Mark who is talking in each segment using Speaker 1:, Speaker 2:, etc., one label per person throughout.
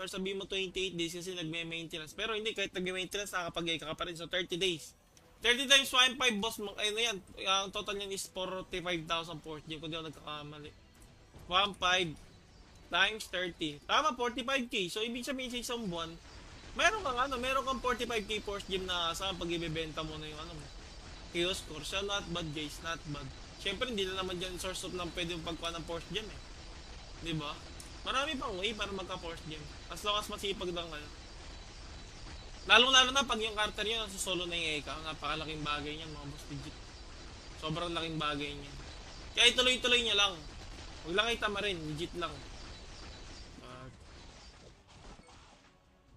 Speaker 1: or sabihin mo 28 days kasi nagme-maintenance. Pero hindi, kahit nagme-maintenance, nakakapag-eka ka pa rin. So 30 days. 30 times 1.5 boss, ayun na yan. Ang total niyan is 45,000 port gem kung di ako nagkakamali. 1.5 times 30. Tama, 45k. So ibig sabihin sa isang buwan, meron kang 45k force gem na sa pag ibebenta mo na yung ano mo. Chaos core. So not bad guys, not bad. Siyempre hindi na naman dyan source of ng pwede yung pagkuha ng force gem eh. Diba? Marami pang way para magka-force gem. As long as masipag lang kayo. Lalong-lalo na pag yung Carter nyo nasa solo na yung Eka. Napakalaking bagay niyan mga boss legit. Sobrang laking bagay niyan. Kaya ituloy-tuloy niya lang. Huwag lang kayo tamarin. Legit lang.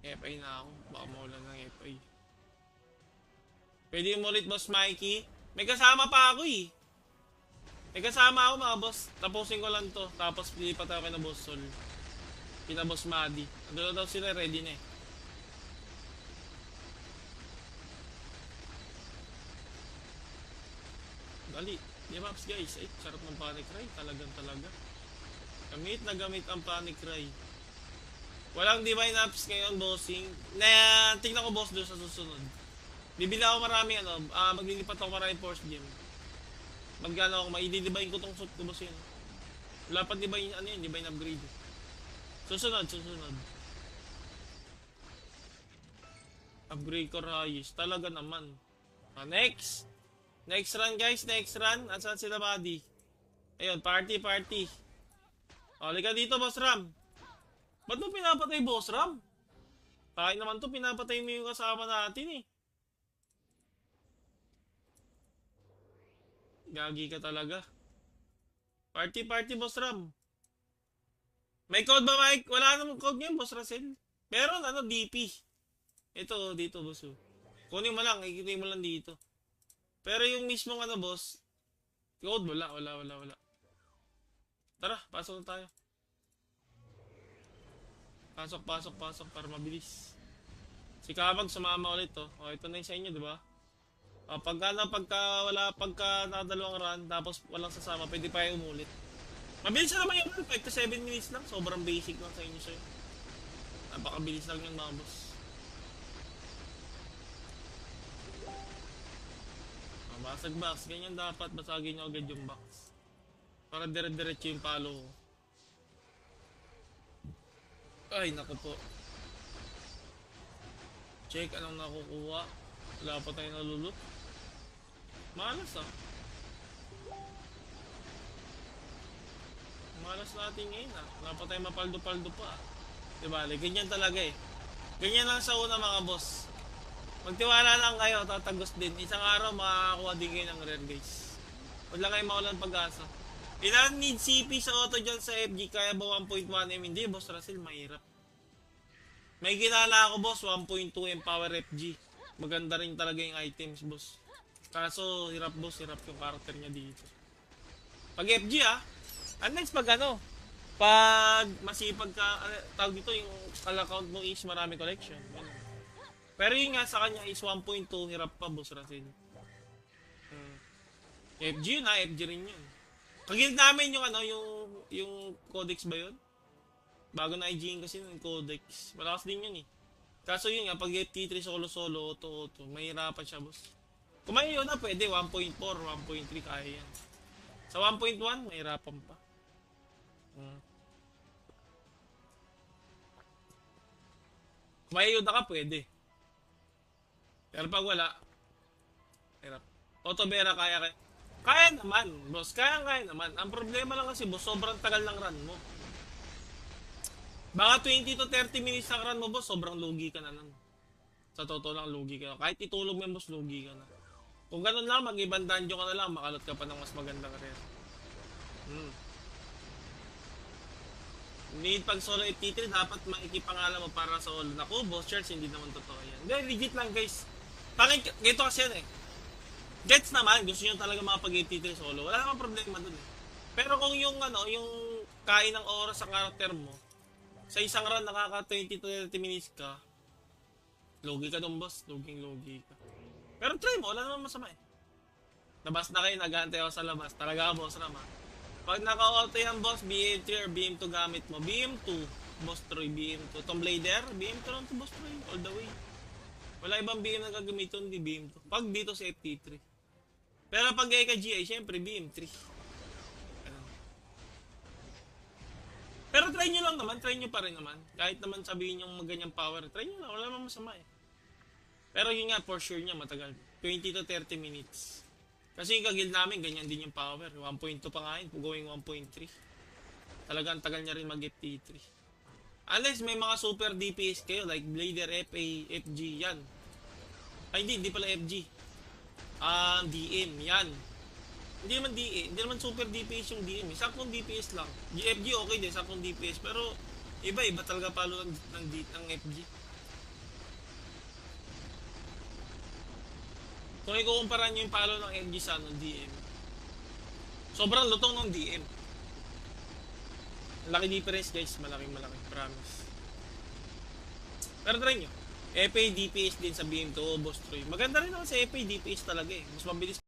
Speaker 1: FI na ako. Baka maulan ng FI. Pwede mo ulit boss Mikey. May kasama pa ako eh. May kasama ako mga boss. Tapusin ko lang to. Tapos pilipat ako kay na boss Sol. Kina boss Madi. Ano daw sila ready na eh. Dali. Maps guys. Ay, sarap ng panic cry. Talaga. Gamit na gamit ang panic cry. Walang divine ups ngayon, bossing. Na, tingnan ko boss doon sa susunod. Bibili ako maraming maglilipat ako maraming force gem. Magkano ako, maididivine ko tong suit ko boss yun. Wala pa divine, divine upgrade. Susunod. Upgrade ko Rayos. Talaga naman. Next. Next run guys, next run. Asan sila buddy? Ayun, party. Halika dito boss Ram. Ba't mo pinapatay boss Ram? Tayo naman to, pinapatay mo yung kasama natin eh. Gagi ka talaga. Party boss Ram. May code ba Mike? Wala namang code ngayon boss Russell. Meron DP. Ito dito boss. Kunin mo lang, ikituin mo lang dito. Pero yung mismong boss, code wala. Tara, pasok na tayo. Pasok para mabilis. Si Kabag sumama ulit to. Ito na yung sa inyo, di ba? Pagka nakadalawang run, tapos walang sasama, pwede pa yung umulit. Mabilis na naman yung 5 to 7 minutes lang. Sobrang basic lang sa inyo sa'yo. Napakabilis lang yung mga boss. Basag box. Ganyan dapat. Basagin nyo agad yung box. Para dire-diretso yung palo ko. Ay, naku po. Check anong nakukuha. Wala pa tayo nalulot. Malas Malas natin ngayon Wala pa tayo mapaldo-paldo pa. Diba? Ganyan talaga eh. Ganyan lang sa una mga boss. Magtiwala lang kayo, tatagos din. Isang araw makakakuha din kayo ng rare guys. Huwag lang kayo mawalan pag-asa. Ilan need CP sa auto dyan sa FG? Kaya ba 1.1M? Hindi boss Russell, mahirap. May ginala ako boss, 1.2M power FG. Maganda rin talaga yung items boss. Kaso hirap boss, hirap yung character niya dito. Pag FG unless pag pag masipag ka, tawag dito yung account mo is marami collection. Pero yun nga sa kanya is 1.2, hirap pa boss Russell. FG yun FG rin yun. Kagilid namin yung yung codex ba yun? Bago na IGN kasi yung codex. Malakas din yun eh. Kaso yun nga, pag FT3 solo, auto, mahirapan siya boss. Kung may yun pwede, 1.4, 1.3, kaya yan. Sa 1.1, mahirapan pa. Kung may yun ka, pwede. Pero pag wala, hirap. Auto-Vera kaya naman, boss. Kaya naman. Ang problema lang kasi, boss, sobrang tagal ng run mo. Baka 20 to 30 minutes ng run mo, boss, sobrang lugi ka na nun. Sa totoo lang, lugi ka na. Kahit itulog mo, boss, lugi ka na. Kung ganun lang, mag-ibang dungeon ka na lang, makalot ka pa ng mas magandang rare. Need pag solo FT3, dapat maikipangalan mo para sa all. Naku, boss, church, hindi naman totoo yan. Hindi, legit lang, guys. Ganito kasi yan eh. Gets naman, gusto nyo talaga makapag-FT3 solo. Wala namang problema dun eh. Pero kung yung yung kain ng oras sa karakter mo, sa isang run nakaka 20 to 30 minutes ka, logi ka dun boss, logi ka. Pero try mo, wala namang masama eh. Labas na kayo, nag-aantay ako sa labas. Talaga boss naman. Pag naka-auto yan boss, BM3 or BM2 gamit mo. BM2, Boss Troy, BM2. Tomb Raider, BM2 lang to Boss Troy, all the way. Wala ibang BM na gagamitin, hindi BM2. Pag dito sa FT3. Pero pag Eka GI, syempre BM3. Ganun. Pero try nyo lang naman, try nyo pa rin naman. Kahit naman sabihin yung maganyang power, try nyo lang, wala naman masama eh. Pero yun nga, for sure niya, matagal. 20 to 30 minutes. Kasi yung kagil namin, ganyan din yung power. 1.2 pa nga yun, going 1.3. Talagang tagal niya rin mag-FT3. Unless may mga super DPS kayo, like Blader, FA, FG, yan. Ay, hindi pala FG. DM, yan. Hindi naman DA, hindi naman super DPS yung DM. Saktong DPS lang. FG okay din, saktong DPS. Pero, iba talaga palo ng FG. Kung ikukumpara nyo yung palo ng FG sa DM, sobrang lutong ng DM. Laki difference guys, malaking promise. Pero try nyo. FA DPS din sa BM2 o Boss Troy. Maganda rin naman sa FA DPS talaga eh. Mas mabilis